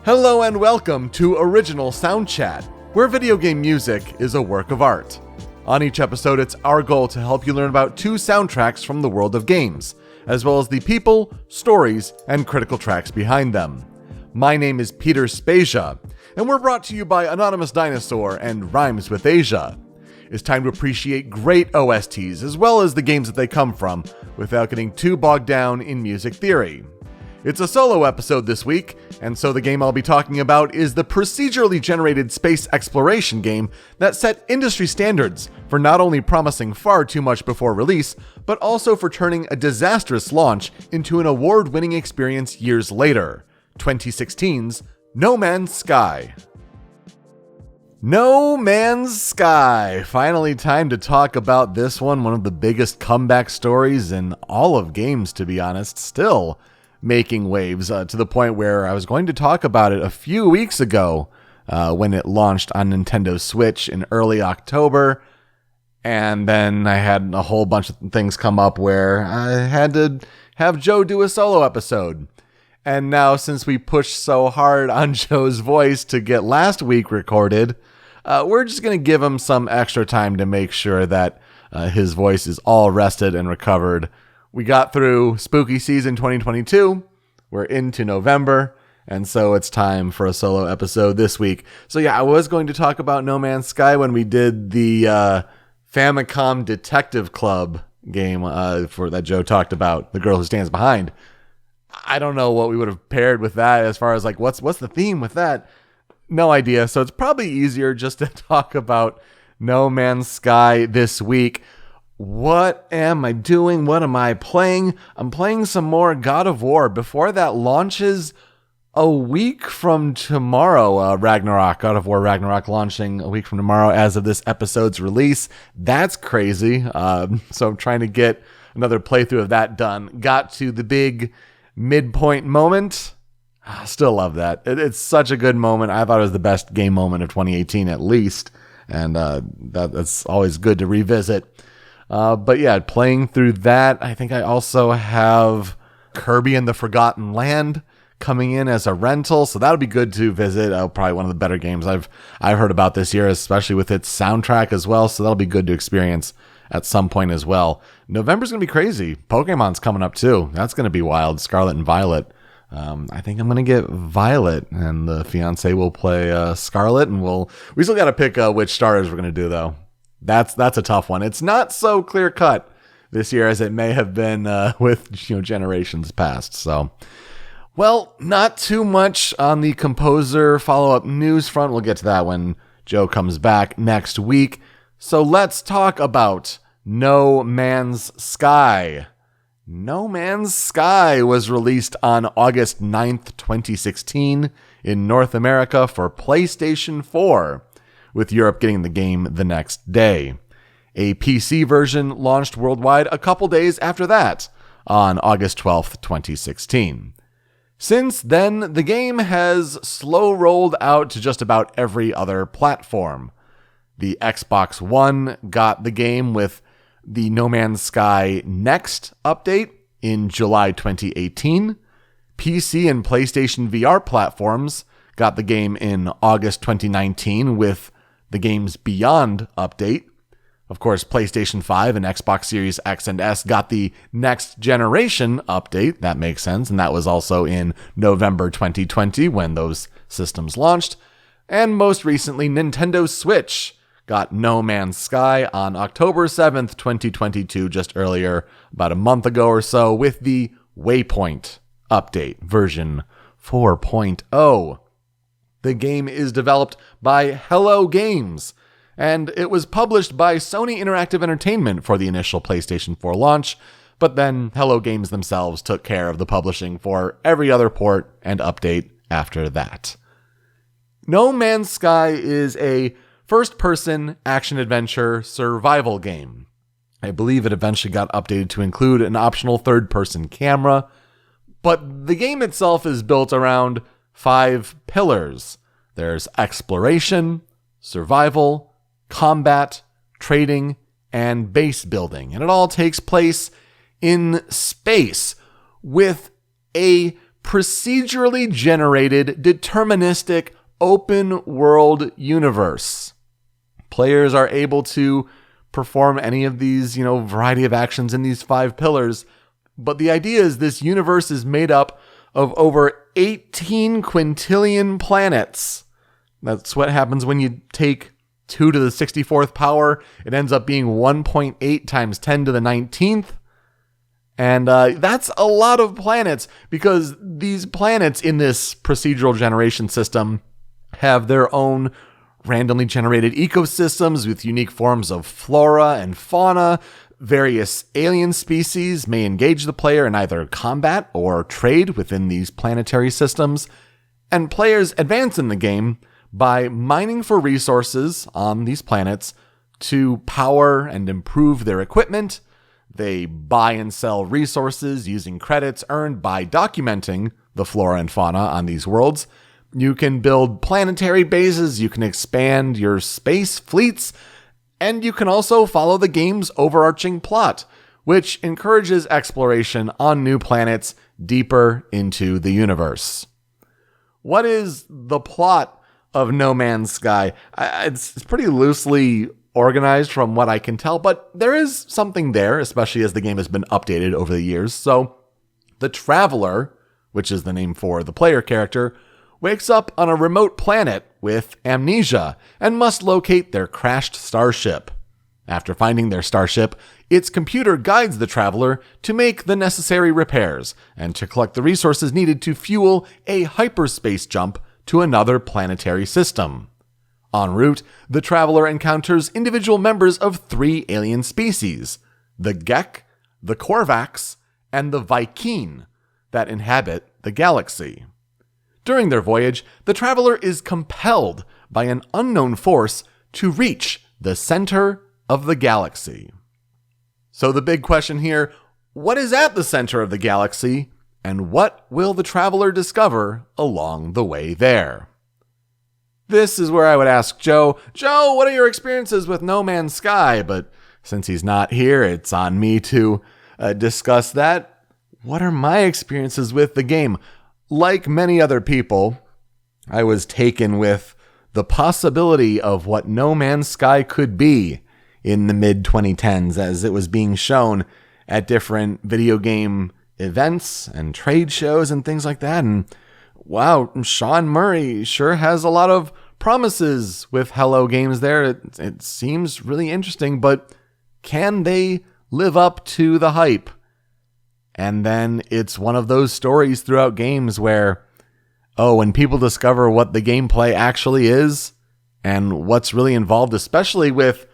Hello and welcome to Original Soundchat, where video game music is a work of art. On each episode, it's our goal to help you learn about 2 soundtracks from the world of games, as well as the people, stories, and critical tracks behind them. My name is Peter Spezia, and we're brought to you by Anonymous Dinosaur and Rhymes with Asia. It's time to appreciate great OSTs, as well as the games that they come from, without getting too bogged down in music theory. It's a solo episode this week, and so the game I'll be talking about is the procedurally generated space exploration game that set industry standards for not only promising far too much before release, but also for turning a disastrous launch into an award-winning experience years later, 2016's No Man's Sky. No Man's Sky! Finally time to talk about this one of the biggest comeback stories in all of games, to be honest, still making waves to the point where I was going to talk about it a few weeks ago when it launched on Nintendo Switch in early October. And then I had a whole bunch of things come up where I had to have Joe do a solo episode. And now, since we pushed so hard on Joe's voice to get last week recorded, we're just going to give him some extra time to make sure that his voice is all rested and recovered. We got through spooky season 2022, we're into November, and so it's time for a solo episode this week. So yeah, I was going to talk about No Man's Sky when we did the Famicom Detective Club game for that Joe talked about, The Girl Who Stands Behind. I don't know what we would have paired with that as far as like, what's the theme with that? No idea, so it's probably easier just to talk about No Man's Sky this week. What am I doing? What am I playing? I'm playing some more God of War before that launches a week from tomorrow. Ragnarok, God of War Ragnarok launching a week from tomorrow as of this episode's release. That's crazy. So I'm trying to get another playthrough of that done. Got to the big midpoint moment. I still love that. It's such a good moment. I thought it was the best game moment of 2018 at least. And that's always good to revisit. But yeah, playing through that, I think I also have Kirby and the Forgotten Land coming in as a rental, so that'll be good to visit. Probably one of the better games I've heard about this year, especially with its soundtrack as well, so that'll be good to experience at some point as well. November's going to be crazy. Pokemon's coming up too. That's going to be wild. Scarlet and Violet. I think I'm going to get Violet, and the fiance will play Scarlet, and we still got to pick which starters we're going to do, though. That's a tough one. It's not so clear cut this year as it may have been with generations past. So, well, not too much on the composer follow-up news front. We'll get to that when Joe comes back next week. So let's talk about No Man's Sky. No Man's Sky was released on August 9th, 2016 in North America for PlayStation 4. With Europe getting the game the next day. A PC version launched worldwide a couple days after that, on August 12th, 2016. Since then, the game has slow rolled out to just about every other platform. The Xbox One got the game with the No Man's Sky Next update in July 2018. PC and PlayStation VR platforms got the game in August 2019 with the game's Beyond update. Of course, PlayStation 5 and Xbox Series X and S got the Next Generation update. That makes sense. And that was also in November 2020 when those systems launched. And most recently, Nintendo Switch got No Man's Sky on October 7th, 2022, just earlier, about a month ago or so, with the Waypoint update, version 4.0. The game is developed by Hello Games, and it was published by Sony Interactive Entertainment for the initial PlayStation 4 launch, but then Hello Games themselves took care of the publishing for every other port and update after that. No Man's Sky is a first-person action-adventure survival game. I believe it eventually got updated to include an optional third-person camera, but the game itself is built around 5 pillars. There's exploration, survival, combat, trading, and base building. And it all takes place in space with a procedurally generated, deterministic, open world universe. Players are able to perform any of these, variety of actions in these 5 pillars. But the idea is this universe is made up of over 18 quintillion planets. That's what happens when you take 2 to the 64th power. It ends up being 1.8 times 10 to the 19th. And that's a lot of planets, because these planets in this procedural generation system have their own randomly generated ecosystems with unique forms of flora and fauna. Various alien species may engage the player in either combat or trade within these planetary systems. And players advance in the game by mining for resources on these planets to power and improve their equipment. They buy and sell resources using credits earned by documenting the flora and fauna on these worlds. You can build planetary bases, you can expand your space fleets, and you can also follow the game's overarching plot, which encourages exploration on new planets deeper into the universe. What is the plot of No Man's Sky? It's pretty loosely organized from what I can tell, but there is something there, especially as the game has been updated over the years. So, the Traveler, which is the name for the player character, wakes up on a remote planet with amnesia and must locate their crashed starship. After finding their starship, its computer guides the Traveler to make the necessary repairs and to collect the resources needed to fuel a hyperspace jump to another planetary system. En route, the Traveler encounters individual members of 3 alien species, the Gek, the Korvax, and the Vy'keen, that inhabit the galaxy. During their voyage, the Traveler is compelled by an unknown force to reach the center of the galaxy. So the big question here, what is at the center of the galaxy, and what will the Traveler discover along the way there? This is where I would ask Joe, what are your experiences with No Man's Sky? But since he's not here, it's on me to discuss that. What are my experiences with the game? Like many other people, I was taken with the possibility of what No Man's Sky could be in the mid-2010s as it was being shown at different video game events and trade shows and things like that. And wow, Sean Murray sure has a lot of promises with Hello Games there. It seems really interesting, but can they live up to the hype? And then it's one of those stories throughout games where, when people discover what the gameplay actually is and what's really involved, especially with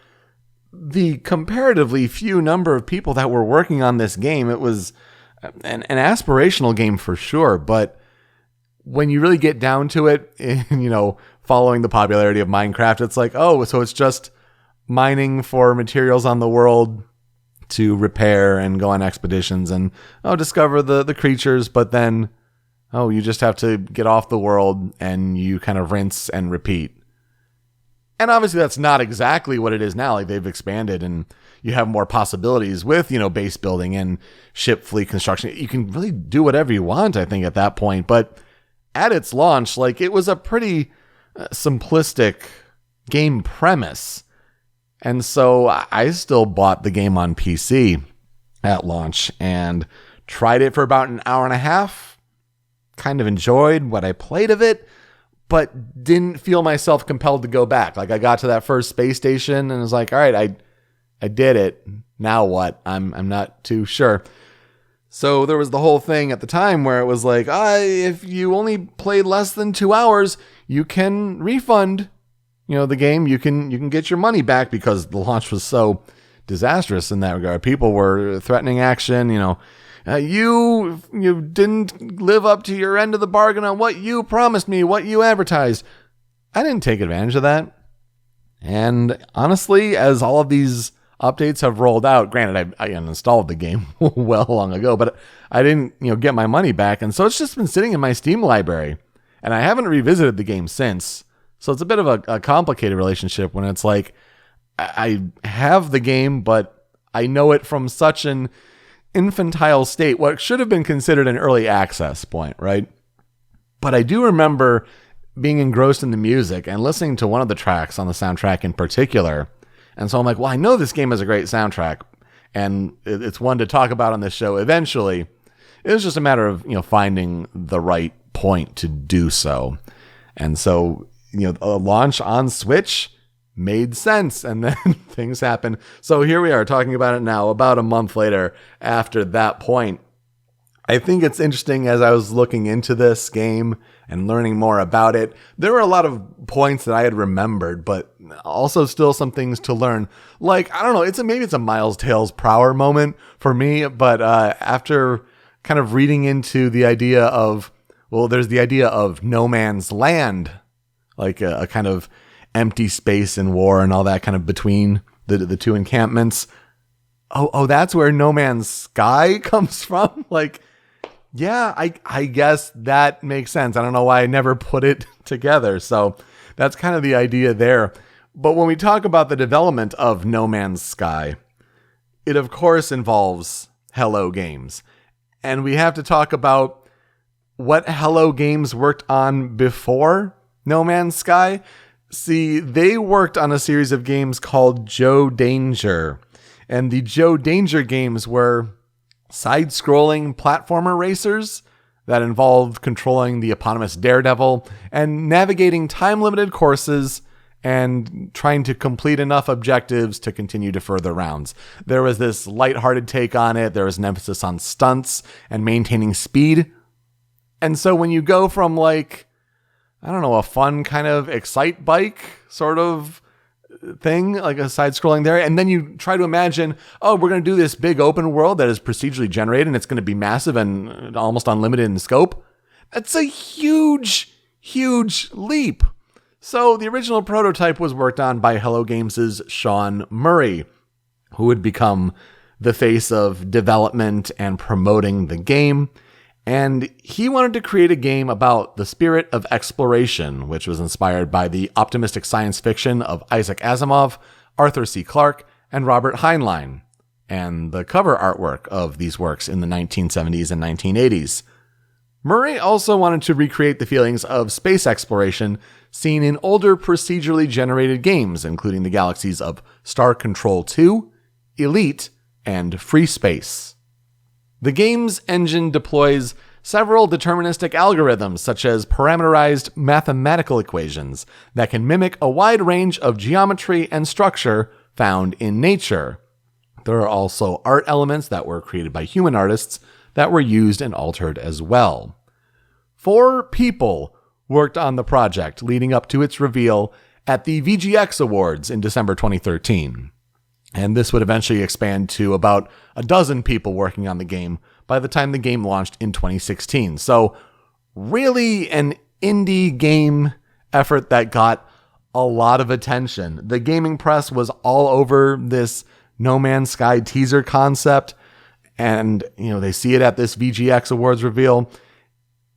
the comparatively few number of people that were working on this game, it was an aspirational game for sure, but when you really get down to it, following the popularity of Minecraft, it's like, so it's just mining for materials on the world to repair and go on expeditions and, discover the creatures, but then, you just have to get off the world and you kind of rinse and repeat. And obviously that's not exactly what it is now. Like, they've expanded and you have more possibilities with, base building and ship fleet construction. You can really do whatever you want, I think, at that point. But at its launch, it was a pretty simplistic game premise. And so I still bought the game on PC at launch and tried it for about an hour and a half. Kind of enjoyed what I played of it, but didn't feel myself compelled to go back. I got to that first space station and was like, all right, I did it. Now what? I'm not too sure. So there was the whole thing at the time where it was like, if you only played less than 2 hours, you can refund, the game. You can get your money back, because the launch was so disastrous in that regard. People were threatening action. You didn't live up to your end of the bargain on what you promised me, what you advertised. I didn't take advantage of that. And honestly, as all of these updates have rolled out, granted, I uninstalled the game well long ago, but I didn't, get my money back. And so it's just been sitting in my Steam library, and I haven't revisited the game since. So it's a bit of a complicated relationship when it's like, I have the game, but I know it from such an infantile state, what should have been considered an early access point, right? But I do remember being engrossed in the music and listening to one of the tracks on the soundtrack in particular. And so I'm like, well, I know this game has a great soundtrack, and it's one to talk about on this show eventually. It was just a matter of, finding the right point to do so. And so, a launch on Switch made sense, and then things happen. So here we are talking about it now, about a month later after that point. I think it's interesting, as I was looking into this game and learning more about it, there were a lot of points that I had remembered, but also still some things to learn. Like, I don't know, maybe it's a Miles Tales Prower moment for me, but after kind of reading into the idea of, there's the idea of no man's land, like a kind of empty space in war and all that kind of between the two encampments. Oh, that's where No Man's Sky comes from? Like, yeah, I guess that makes sense. I don't know why I never put it together. So that's kind of the idea there. But when we talk about the development of No Man's Sky, it of course involves Hello Games. And we have to talk about what Hello Games worked on before No Man's Sky. See, they worked on a series of games called Joe Danger. And the Joe Danger games were side-scrolling platformer racers that involved controlling the eponymous Daredevil and navigating time-limited courses and trying to complete enough objectives to continue to further rounds. There was this lighthearted take on it. There was an emphasis on stunts and maintaining speed. And so when you go from a fun kind of excite bike sort of thing, like a side-scrolling there, and then you try to imagine, we're going to do this big open world that is procedurally generated, and it's going to be massive and almost unlimited in scope. That's a huge, huge leap. So the original prototype was worked on by Hello Games' Sean Murray, who would become the face of development and promoting the game. And he wanted to create a game about the spirit of exploration, which was inspired by the optimistic science fiction of Isaac Asimov, Arthur C. Clarke, and Robert Heinlein, and the cover artwork of these works in the 1970s and 1980s. Murray also wanted to recreate the feelings of space exploration seen in older procedurally generated games, including the galaxies of Star Control 2, Elite, and Free Space. The game's engine deploys several deterministic algorithms, such as parameterized mathematical equations, that can mimic a wide range of geometry and structure found in nature. There are also art elements that were created by human artists that were used and altered as well. 4 people worked on the project leading up to its reveal at the VGX Awards in December 2013. And this would eventually expand to about a dozen people working on the game by the time the game launched in 2016. So really an indie game effort that got a lot of attention. The gaming press was all over this No Man's Sky teaser concept. And, they see it at this VGX Awards reveal.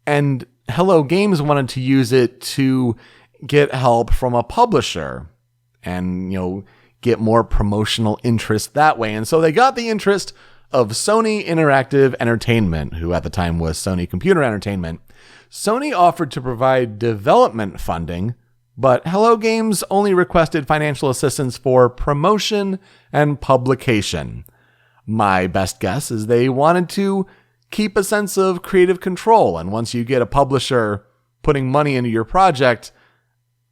And Hello Games wanted to use it to get help from a publisher and, get more promotional interest that way. And so they got the interest of Sony Interactive Entertainment, who at the time was Sony Computer Entertainment. Sony offered to provide development funding, but Hello Games only requested financial assistance for promotion and publication. My best guess is they wanted to keep a sense of creative control, and once you get a publisher putting money into your project,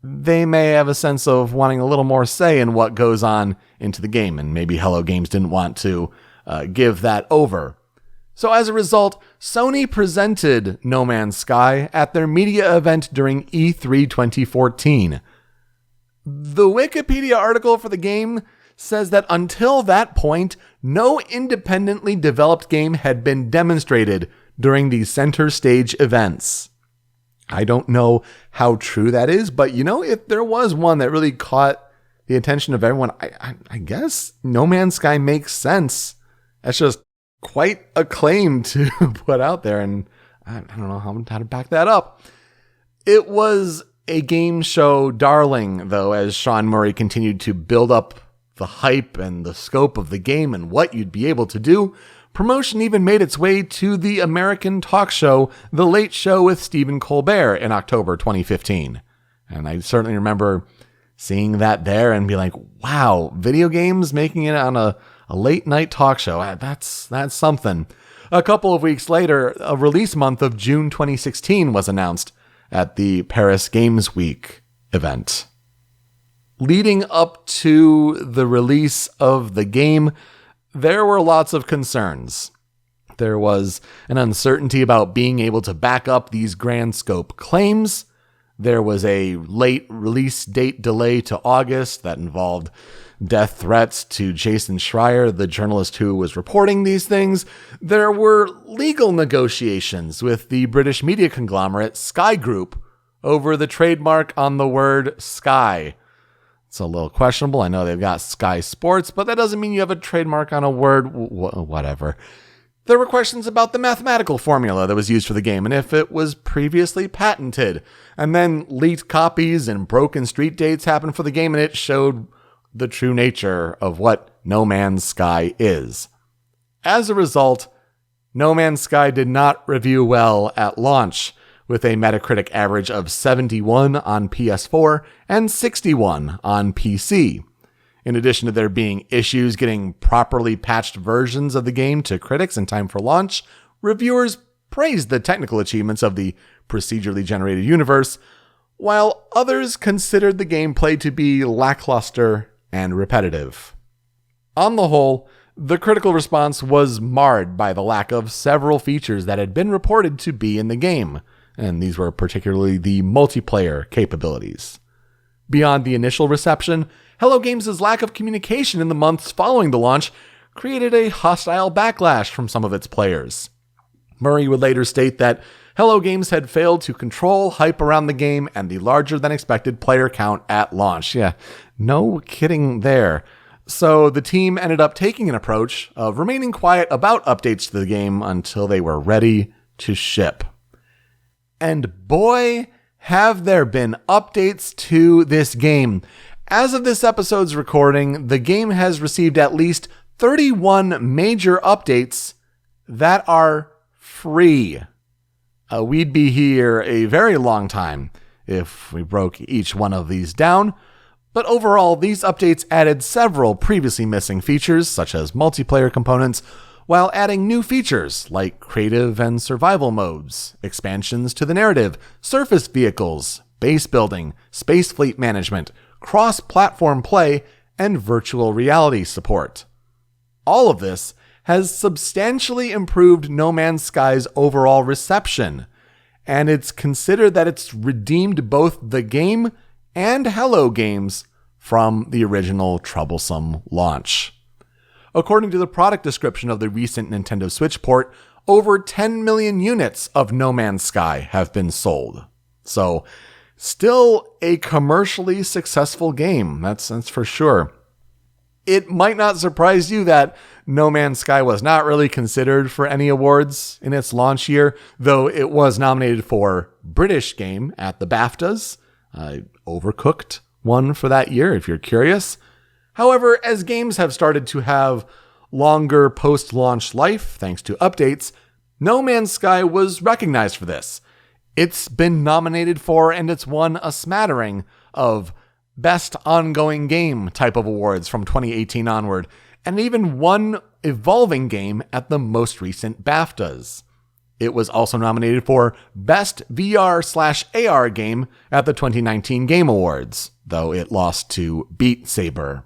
they may have a sense of wanting a little more say in what goes on into the game, and maybe Hello Games didn't want to give that over. So as a result, Sony presented No Man's Sky at their media event during E3 2014. The Wikipedia article for the game says that until that point, no independently developed game had been demonstrated during the center stage events. I don't know how true that is, but if there was one that really caught the attention of everyone, I guess No Man's Sky makes sense. That's just quite a claim to put out there, and I don't know how to back that up. It was a game show darling, though, as Sean Murray continued to build up the hype and the scope of the game and what you'd be able to do. Promotion even made its way to the American talk show The Late Show with Stephen Colbert in October 2015. And I certainly remember seeing that there and be like, wow, video games making it on a late night talk show. That's something. A couple of weeks later, a release month of June 2016 was announced at the Paris Games Week event. Leading up to the release of the game, there were lots of concerns. There was an uncertainty about being able to back up these grand scope claims. There was a late release date delay to August that involved death threats to Jason Schreier, the journalist who was reporting these things. There were legal negotiations with the British media conglomerate Sky Group over the trademark on the word Sky. It's a little questionable. I know they've got Sky Sports, but that doesn't mean you have a trademark on a word, whatever. There were questions about the mathematical formula that was used for the game and if it was previously patented. And then leaked copies and broken street dates happened for the game, and it showed the true nature of what No Man's Sky is. As a result, No Man's Sky did not review well at launch, with a Metacritic average of 71 on PS4 and 61 on PC. In addition to there being issues getting properly patched versions of the game to critics in time for launch, reviewers praised the technical achievements of the procedurally generated universe, while others considered the gameplay to be lackluster and repetitive. On the whole, the critical response was marred by the lack of several features that had been reported to be in the game, and these were particularly the multiplayer capabilities. Beyond the initial reception, Hello Games' lack of communication in the months following the launch created a hostile backlash from some of its players. Murray would later state that Hello Games had failed to control hype around the game and the larger-than-expected player count at launch. Yeah, no kidding there. So the team ended up taking an approach of remaining quiet about updates to the game until they were ready to ship. And boy, have there been updates to this game. As of this episode's recording, the game has received at least 31 major updates that are free. We'd be here a very long time if we broke each one of these down, but overall, these updates added several previously missing features, such as multiplayer components, while adding new features like creative and survival modes, expansions to the narrative, surface vehicles, base building, space fleet management, cross-platform play, and virtual reality support. All of this has substantially improved No Man's Sky's overall reception, and it's considered that it's redeemed both the game and Hello Games from the original troublesome launch. According to the product description of the recent Nintendo Switch port, over 10 million units of No Man's Sky have been sold. So, still a commercially successful game, that's for sure. It might not surprise you that No Man's Sky was not really considered for any awards in its launch year, though it was nominated for British Game at the BAFTAs. Overcooked won for that year, if you're curious. However, as games have started to have longer post-launch life, thanks to updates, No Man's Sky was recognized for this. It's been nominated for, and it's won a smattering of Best Ongoing Game type of awards from 2018 onward, and even won Evolving Game at the most recent BAFTAs. It was also nominated for Best VR/AR Game at the 2019 Game Awards, though it lost to Beat Saber.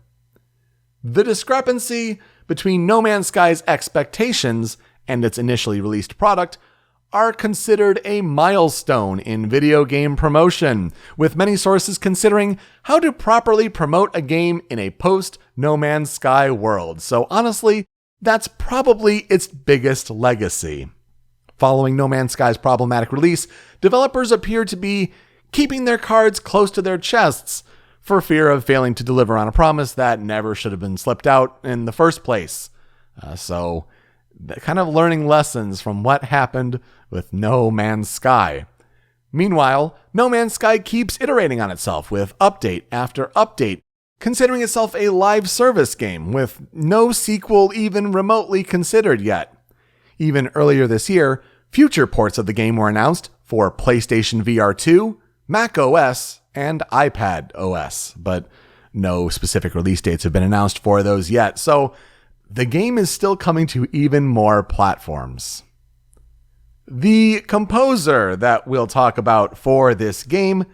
The discrepancy between No Man's Sky's expectations and its initially released product are considered a milestone in video game promotion, with many sources considering how to properly promote a game in a post-No Man's Sky world. So honestly, that's probably its biggest legacy. Following No Man's Sky's problematic release, developers appear to be keeping their cards close to their chests for fear of failing to deliver on a promise that never should have been slipped out in the first place. So, kind of learning lessons from what happened with No Man's Sky. Meanwhile, No Man's Sky keeps iterating on itself with update after update, considering itself a live service game with no sequel even remotely considered yet. Even earlier this year, future ports of the game were announced for PlayStation VR 2, Mac OS, and iPad OS, but no specific release dates have been announced for those yet, so the game is still coming to even more platforms. The composer that we'll talk about for this game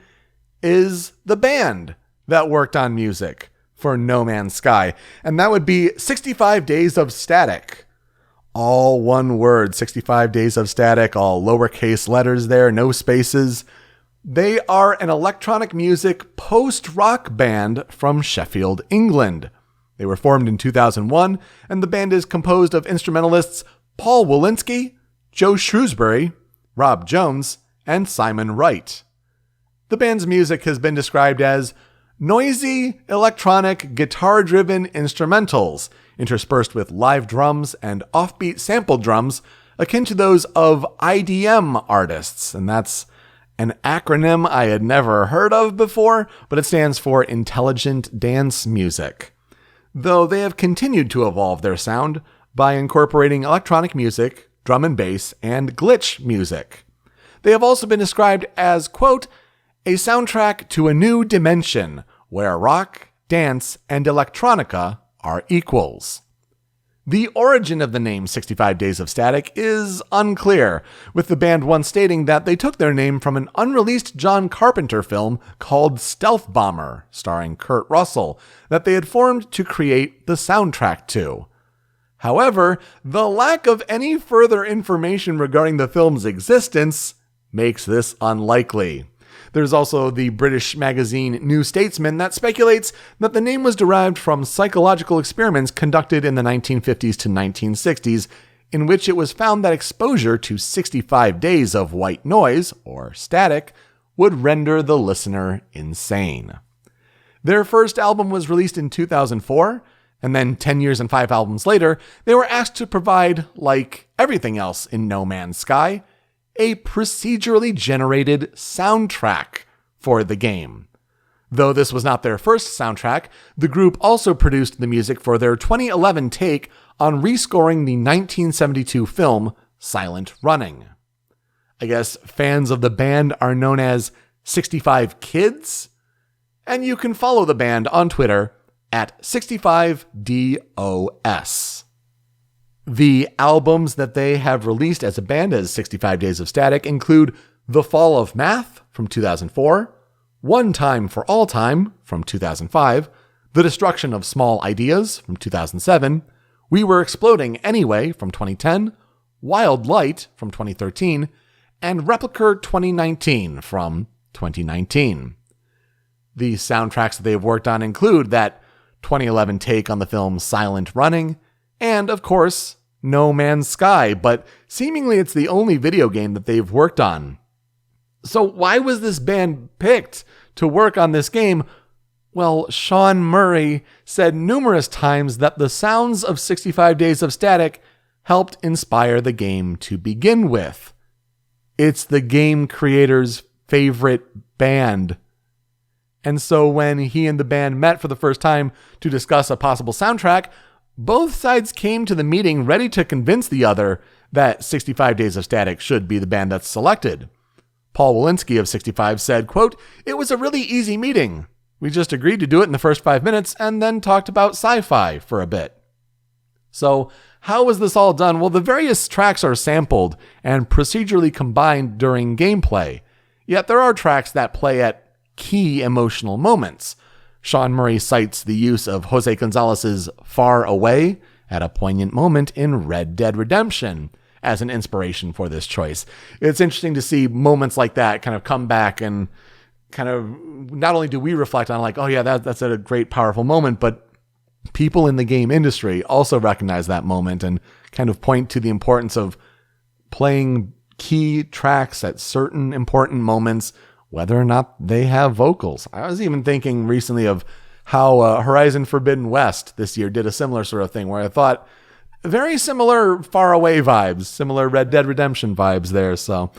is the band that worked on music for No Man's Sky, and that would be 65 Days of Static. All one word, 65 Days of Static, all lowercase letters there, no spaces. They are an electronic music post-rock band from Sheffield, England. They were formed in 2001, and the band is composed of instrumentalists Paul Wolinski, Joe Shrewsbury, Rob Jones, and Simon Wright. The band's music has been described as noisy, electronic, guitar-driven instrumentals, interspersed with live drums and offbeat sample drums, akin to those of IDM artists, and that's an acronym I had never heard of before, but it stands for Intelligent Dance Music. Though they have continued to evolve their sound by incorporating electronic music, drum and bass, and glitch music. They have also been described as, quote, a soundtrack to a new dimension where rock, dance, and electronica are equals. The origin of the name 65 Days of Static is unclear, with the band once stating that they took their name from an unreleased John Carpenter film called Stealth Bomber, starring Kurt Russell, that they had formed to create the soundtrack to. However, the lack of any further information regarding the film's existence makes this unlikely. There's also the British magazine New Statesman that speculates that the name was derived from psychological experiments conducted in the 1950s to 1960s, in which it was found that exposure to 65 days of white noise, or static, would render the listener insane. Their first album was released in 2004, and then 10 years and 5 albums later, they were asked to provide, like everything else in No Man's Sky, a procedurally generated soundtrack for the game. Though this was not their first soundtrack, the group also produced the music for their 2011 take on rescoring the 1972 film Silent Running. I guess fans of the band are known as 65 Kids, and you can follow the band on Twitter at 65DOS. The albums that they have released as a band as 65 Days of Static include The Fall of Math from 2004, One Time for All Time from 2005, The Destruction of Small Ideas from 2007, We Were Exploding Anyway from 2010, Wild Light from 2013, and Replica 2019 from 2019. The soundtracks that they have worked on include that 2011 take on the film Silent Running, and, of course, No Man's Sky, but seemingly it's the only video game that they've worked on. So why was this band picked to work on this game? Well, Sean Murray said numerous times that the sounds of 65 Days of Static helped inspire the game to begin with. It's the game creator's favorite band. And so when he and the band met for the first time to discuss a possible soundtrack, both sides came to the meeting ready to convince the other that 65 Days of Static should be the band that's selected. Paul Wolinski of 65 said, quote, it was a really easy meeting. We just agreed to do it in the first 5 minutes and then talked about sci-fi for a bit. So how was this all done? Well, the various tracks are sampled and procedurally combined during gameplay. Yet there are tracks that play at key emotional moments. Sean Murray cites the use of Jose Gonzalez's Far Away at a poignant moment in Red Dead Redemption as an inspiration for this choice. It's interesting to see moments like that kind of come back and kind of, not only do we reflect on like, oh yeah, that's a great, powerful moment, but people in the game industry also recognize that moment and kind of point to the importance of playing key tracks at certain important moments, whether or not they have vocals. I was even thinking recently of how Horizon Forbidden West this year did a similar sort of thing where I thought very similar Far Away vibes, similar Red Dead Redemption vibes there. So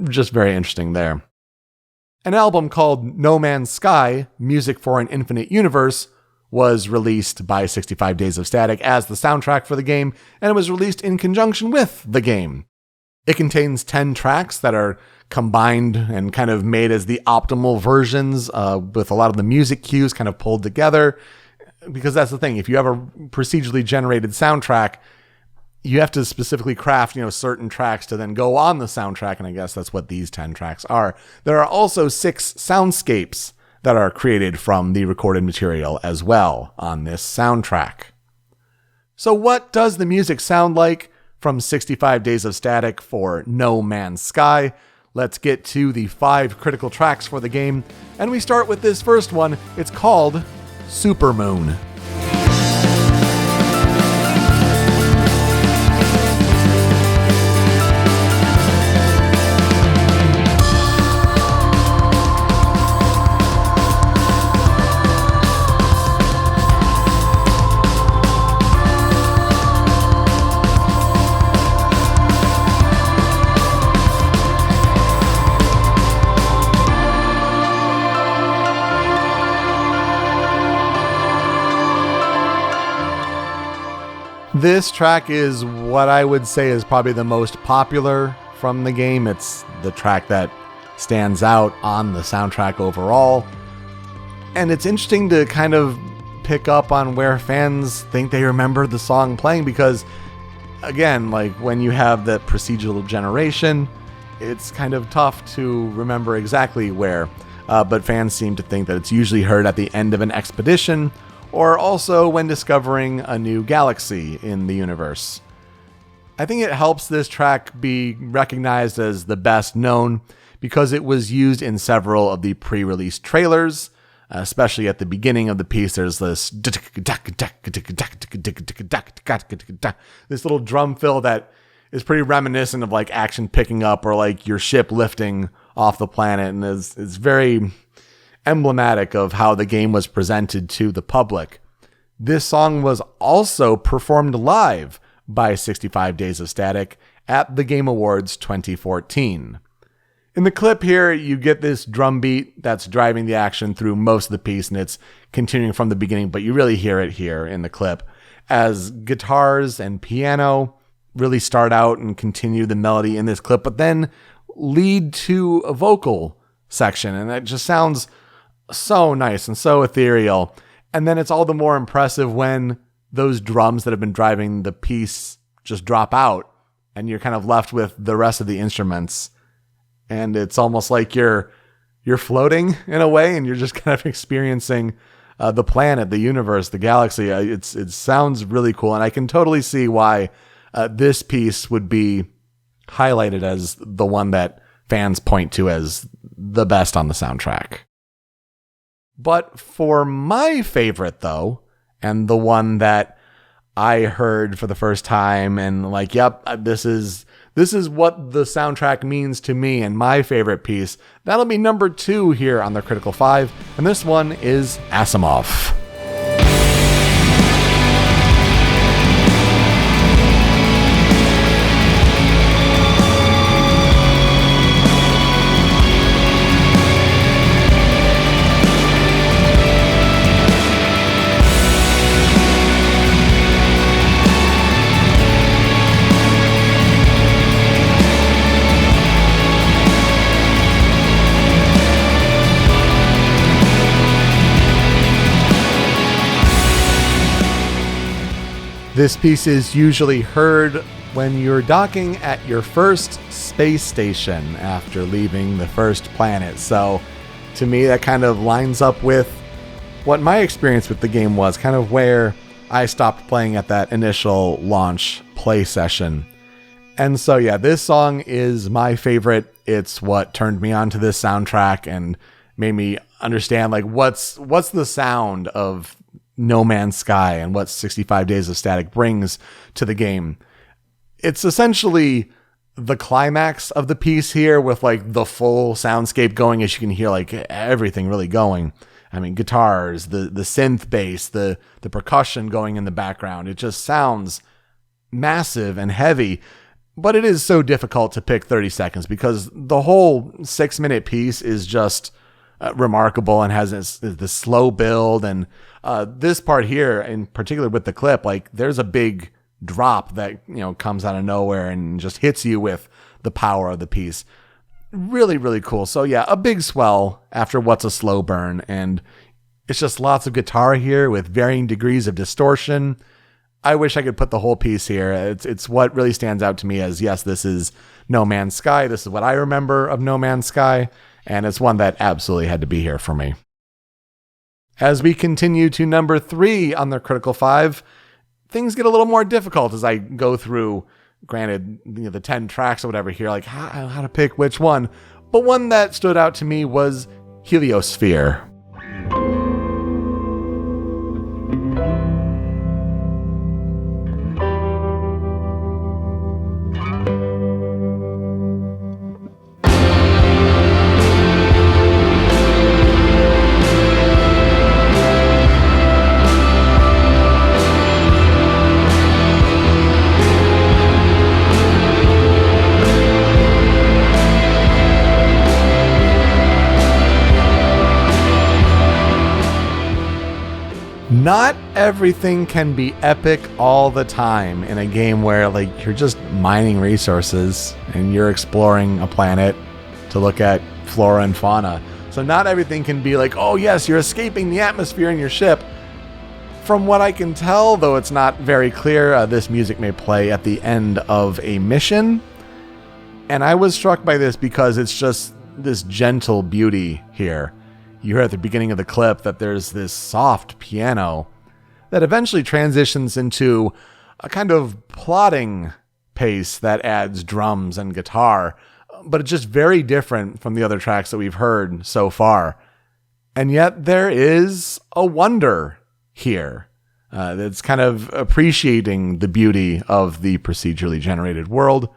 just very interesting there. An album called No Man's Sky, Music for an Infinite Universe was released by 65 Days of Static as the soundtrack for the game, and it was released in conjunction with the game. It contains 10 tracks that are combined and kind of made as the optimal versions, with a lot of the music cues kind of pulled together. Because that's the thing, if you have a procedurally generated soundtrack, you have to specifically craft, certain tracks to then go on the soundtrack, and I guess that's what these 10 tracks are. There are also 6 soundscapes that are created from the recorded material as well on this soundtrack. So what does the music sound like from 65 Days of Static for No Man's Sky? Let's get to the 5 critical tracks for the game, and we start with this first one. It's called Supermoon. This track is what I would say is probably the most popular from the game. It's the track that stands out on the soundtrack overall. And it's interesting to kind of pick up on where fans think they remember the song playing, because, again, like when you have that procedural generation, it's kind of tough to remember exactly where. But fans seem to think that it's usually heard at the end of an expedition, or also when discovering a new galaxy in the universe. I think it helps this track be recognized as the best known because it was used in several of the pre-release trailers, especially at the beginning of the piece. There's this little drum fill that is pretty reminiscent of like action picking up or like your ship lifting off the planet, and is very emblematic of how the game was presented to the public. This song was also performed live by 65 Days of Static at the Game Awards 2014. In the clip here, you get this drum beat that's driving the action through most of the piece, and it's continuing from the beginning, but you really hear it here in the clip as guitars and piano really start out and continue the melody in this clip, but then lead to a vocal section, and it just sounds so nice and so ethereal. And then it's all the more impressive when those drums that have been driving the piece just drop out and you're kind of left with the rest of the instruments. And it's almost like you're floating in a way, and you're just kind of experiencing the planet, the universe, the galaxy. It sounds really cool, and I can totally see why this piece would be highlighted as the one that fans point to as the best on the soundtrack. But for my favorite, though, and the one that I heard for the first time and like, yep, this is what the soundtrack means to me and my favorite piece, that'll be number 2 here on the Critical 5, and this one is Asimov. This piece is usually heard when you're docking at your first space station after leaving the first planet. So to me, that kind of lines up with what my experience with the game was, kind of where I stopped playing at that initial launch play session. And so yeah, this song is my favorite. It's what turned me on to this soundtrack and made me understand like what's the sound of No Man's Sky and what 65 Days of Static brings to the game. It's essentially the climax of the piece here with like the full soundscape going, as you can hear like everything really going. I mean, guitars, the synth bass, the percussion going in the background. It just sounds massive and heavy, but it is so difficult to pick 30 seconds because the whole 6-minute piece is just remarkable and has this slow build. And this part here, in particular with the clip, like there's a big drop that, comes out of nowhere and just hits you with the power of the piece. Really, really cool. So yeah, a big swell after what's a slow burn. And it's just lots of guitar here with varying degrees of distortion. I wish I could put the whole piece here. It's what really stands out to me as, yes, this is No Man's Sky. This is what I remember of No Man's Sky. And it's one that absolutely had to be here for me. As we continue to number 3 on the Critical 5, things get a little more difficult as I go through, granted, the 10 tracks or whatever here, like how to pick which one. But one that stood out to me was Heliosphere. Not everything can be epic all the time in a game where you're just mining resources and you're exploring a planet to look at flora and fauna. So not everything can be like, oh yes, you're escaping the atmosphere in your ship. From what I can tell, though it's not very clear, this music may play at the end of a mission. And I was struck by this because it's just this gentle beauty here. You hear at the beginning of the clip that there's this soft piano that eventually transitions into a kind of plodding pace that adds drums and guitar, but it's just very different from the other tracks that we've heard so far. And yet there is a wonder here that's kind of appreciating the beauty of the procedurally generated world.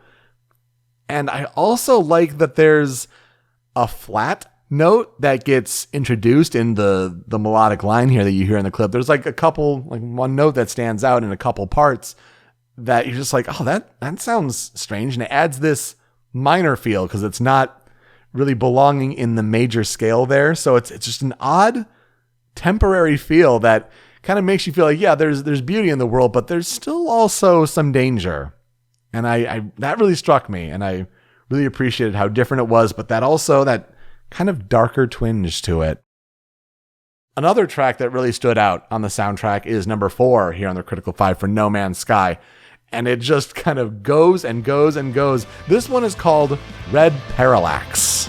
And I also like that there's a flat note that gets introduced in the melodic line here that you hear in the clip. There's a couple, one note that stands out in a couple parts that you're just like, oh, that sounds strange. And it adds this minor feel because it's not really belonging in the major scale there. So it's just an odd temporary feel that kind of makes you feel like, yeah, there's beauty in the world, but there's still also some danger. And I that really struck me, and I really appreciated how different it was, but that kind of darker twinge to it. Another track that really stood out on the soundtrack is number 4 here on the Critical 5 for No Man's Sky. And it just kind of goes and goes and goes. This one is called Red Parallax.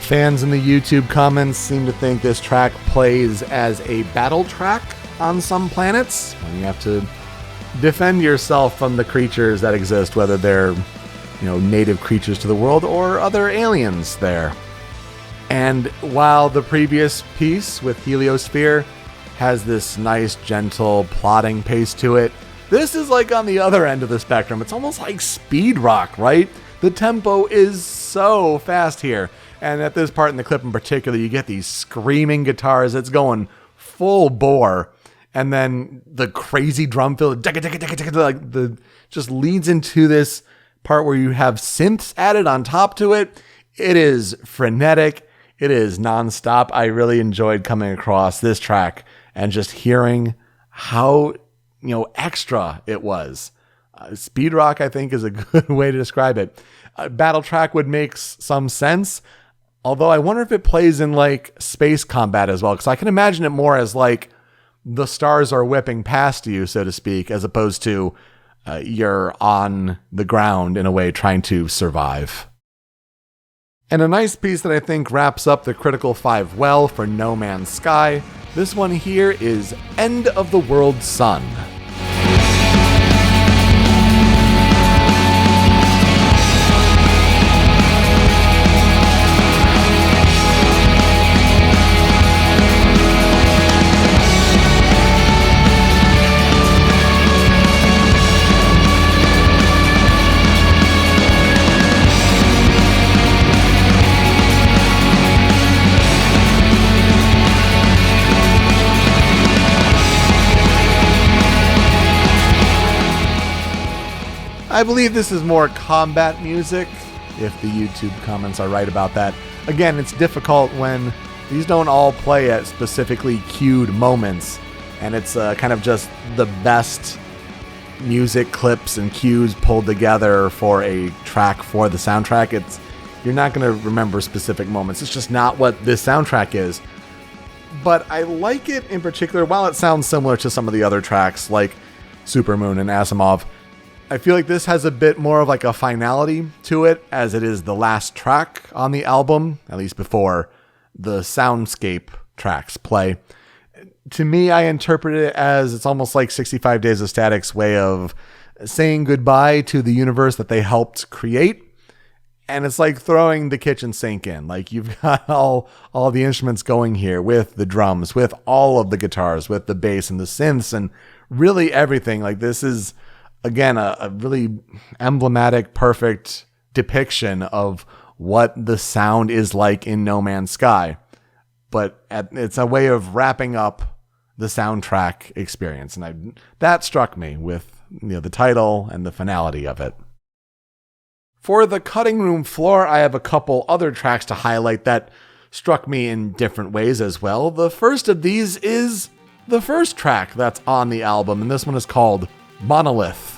Fans in the YouTube comments seem to think this track plays as a battle track on some planets, when you have to defend yourself from the creatures that exist, whether they're, native creatures to the world or other aliens there. And while the previous piece with Heliosphere has this nice, gentle, plodding pace to it, this is on the other end of the spectrum. It's almost like speed rock, right? The tempo is so fast here. And at this part in the clip in particular, you get these screaming guitars. It's going full bore. And then the crazy drum fill, just leads into this part where you have synths added on top to it. It is frenetic. It is nonstop. I really enjoyed coming across this track and just hearing how, extra it was. Speed rock, I think, is a good way to describe it. Battle track would make some sense. Although I wonder if it plays in space combat as well, because I can imagine it more as the stars are whipping past you, so to speak, as opposed to you're on the ground in a way trying to survive. And a nice piece that I think wraps up the Critical 5 well for No Man's Sky. This one here is End of the World Sun. I believe this is more combat music, if the YouTube comments are right about that. Again, it's difficult when these don't all play at specifically cued moments, and it's kind of just the best music clips and cues pulled together for a track for the soundtrack. You're not going to remember specific moments. It's just not what this soundtrack is. But I like it in particular, while it sounds similar to some of the other tracks like Supermoon and Asimov. I feel like this has a bit more of like a finality to it, as it is the last track on the album, at least before the soundscape tracks play. To me, I interpret it as it's almost like 65 Days of Static's way of saying goodbye to the universe that they helped create. And it's like throwing the kitchen sink in. Like, you've got all the instruments going here with the drums, with all of the guitars, with the bass and the synths, and really everything. Like, this is, again, a really emblematic, perfect depiction of what the sound is like in No Man's Sky. But it's a way of wrapping up the soundtrack experience. And that struck me with the title and the finality of it. For the cutting room floor, I have a couple other tracks to highlight that struck me in different ways as well. The first of these is the first track that's on the album, and this one is called Monolith.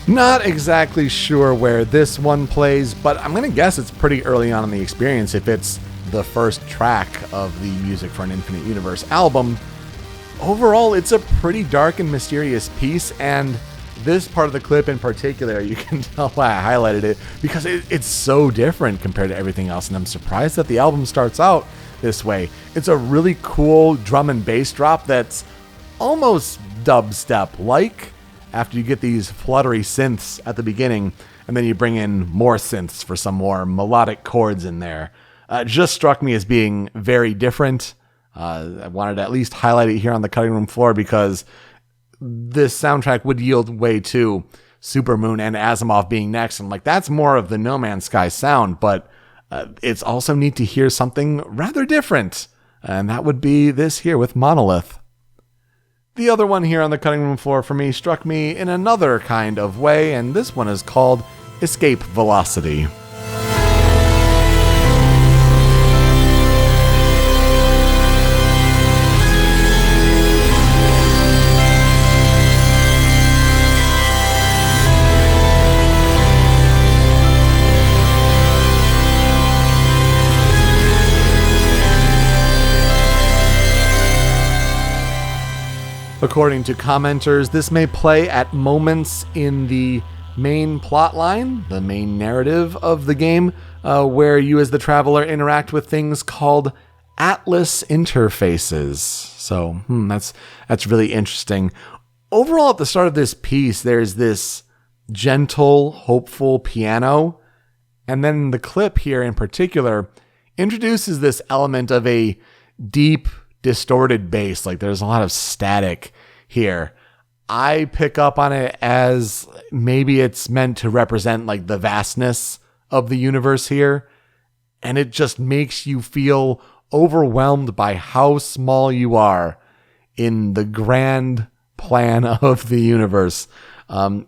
Not exactly sure where this one plays, but I'm going to guess it's pretty early on in the experience if it's the first track of the Music for an Infinite Universe album. Overall, it's a pretty dark and mysterious piece, and this part of the clip in particular, you can tell why I highlighted it, because it's so different compared to everything else, and I'm surprised that the album starts out this way. It's a really cool drum and bass drop that's almost dubstep-like, after you get these fluttery synths at the beginning, and then you bring in more synths for some more melodic chords in there. It just struck me as being very different. I wanted to at least highlight it here on the cutting room floor, because this soundtrack would yield way to Supermoon and Asimov being next, and that's more of the No Man's Sky sound, but it's also neat to hear something rather different, and that would be this here with Monolith. The other one here on the cutting room floor for me struck me in another kind of way, and this one is called Escape Velocity. According to commenters, this may play at moments in the main plotline, the main narrative of the game, where you as the traveler interact with things called Atlas interfaces. So, that's really interesting. Overall, at the start of this piece, there's this gentle, hopeful piano, and then the clip here in particular introduces this element of a deep, distorted bass. There's a lot of static here. I pick up on it as maybe it's meant to represent the vastness of the universe here, and it just makes you feel overwhelmed by how small you are in the grand plan of the universe.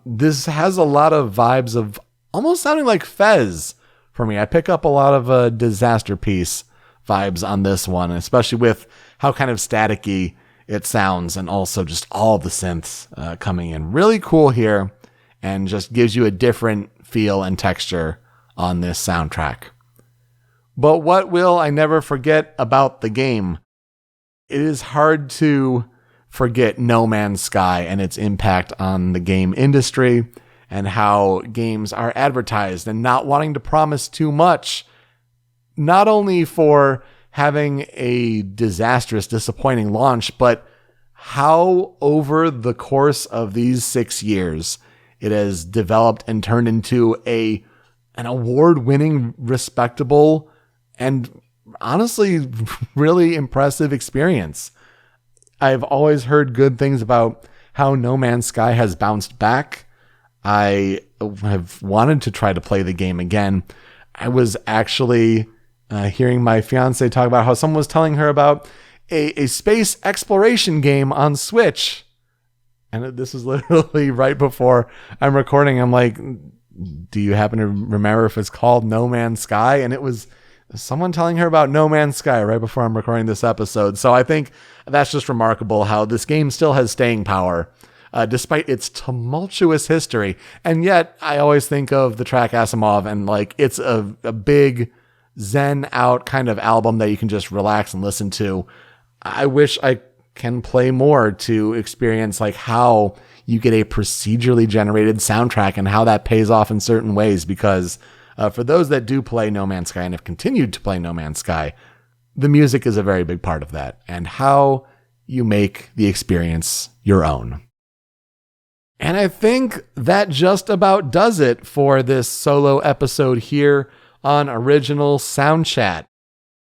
This has a lot of vibes of almost sounding like Fez for me. I pick up a lot of Disaster Piece vibes on this one, especially with how kind of staticky it sounds, and also just all the synths coming in. Really cool here, and just gives you a different feel and texture on this soundtrack. But what will I never forget about the game? It is hard to forget No Man's Sky and its impact on the game industry, and how games are advertised and not wanting to promise too much, not only for having a disastrous, disappointing launch, but how over the course of these 6 years, it has developed and turned into an award-winning, respectable, and honestly really impressive experience. I've always heard good things about how No Man's Sky has bounced back. I have wanted to try to play the game again. I was actually hearing my fiance talk about how someone was telling her about a space exploration game on Switch. And this is literally right before I'm recording. I'm like, do you happen to remember if it's called No Man's Sky? And it was someone telling her about No Man's Sky right before I'm recording this episode. So I think that's just remarkable how this game still has staying power, despite its tumultuous history. And yet I always think of the track Asimov, and like it's a big zen out kind of album that you can just relax and listen to. I wish I can play more to experience like how you get a procedurally generated soundtrack and how that pays off in certain ways, because for those that do play No Man's Sky and have continued to play No Man's Sky, the music is a very big part of that and how you make the experience your own. And I think that just about does it for this solo episode here on Original Soundchat.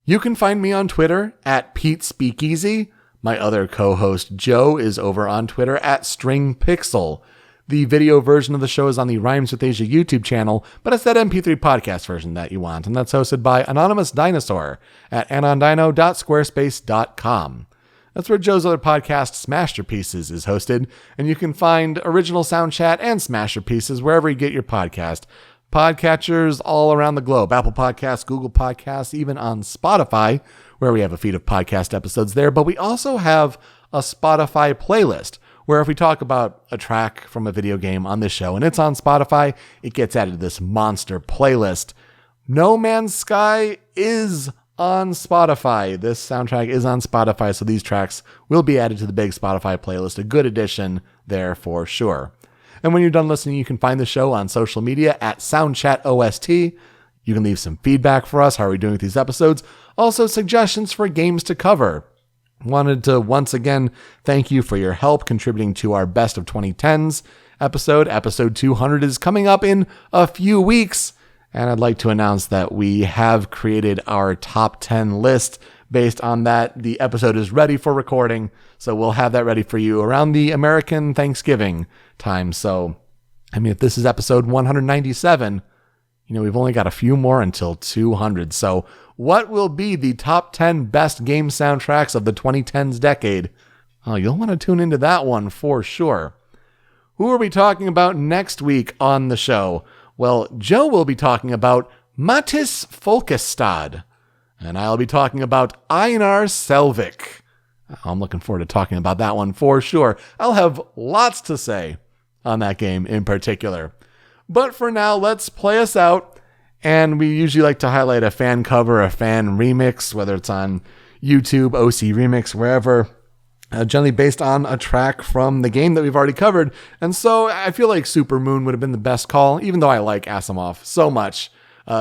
You can find me on Twitter at Pete Speakeasy. My other co-host, Joe, is over on Twitter at StringPixel. The video version of the show is on the Rhymes with Asia YouTube channel, but it's that MP3 podcast version that you want, and that's hosted by Anonymous Dinosaur at anondino.squarespace.com. That's where Joe's other podcast, Smasherpieces, is hosted, and you can find Original Soundchat and Smasherpieces wherever you get your podcast. Podcatchers all around the globe, Apple Podcasts, Google Podcasts, even on Spotify, where we have a feed of podcast episodes there. But we also have a Spotify playlist where if we talk about a track from a video game on this show and it's on Spotify, it gets added to this monster playlist. No Man's Sky is on Spotify. This soundtrack is on Spotify, so these tracks will be added to the big Spotify playlist. A good addition there for sure. And when you're done listening, you can find the show on social media at Soundchat OST. You can leave some feedback for us. How are we doing with these episodes? Also, suggestions for games to cover. Wanted to once again thank you for your help contributing to our Best of 2010s episode. Episode 200 is coming up in a few weeks. And I'd like to announce that we have created our top 10 list based on that. The episode is ready for recording, so we'll have that ready for you around the American Thanksgiving time. So, I mean, if this is episode 197, we've only got a few more until 200. So what will be the top 10 best game soundtracks of the 2010s decade? Oh, you'll want to tune into that one for sure. Who are we talking about next week on the show? Well, Joe will be talking about Mattis Folkestad, and I'll be talking about Einar Selvik. I'm looking forward to talking about that one for sure. I'll have lots to say on that game in particular. But for now, let's play us out. And we usually like to highlight a fan cover, a fan remix, whether it's on YouTube, OC Remix, wherever, generally based on a track from the game that we've already covered. And so I feel like Super Moon would have been the best call, even though I like Asimov so much.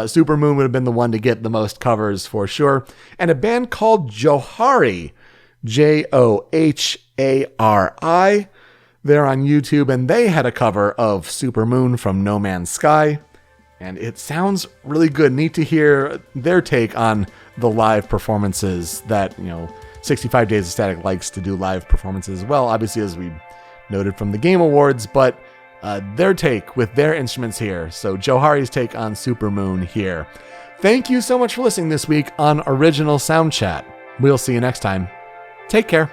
Super Moon would have been the one to get the most covers for sure. And a band called Johari, Johari. They're on YouTube, and they had a cover of Super Moon from No Man's Sky. And it sounds really good. Neat to hear their take on the live performances that, 65 Days of Static likes to do live performances as well, obviously, as we noted from the Game Awards, but their take with their instruments here. So Johari's take on Super Moon here. Thank you so much for listening this week on Original Soundchat. We'll see you next time. Take care.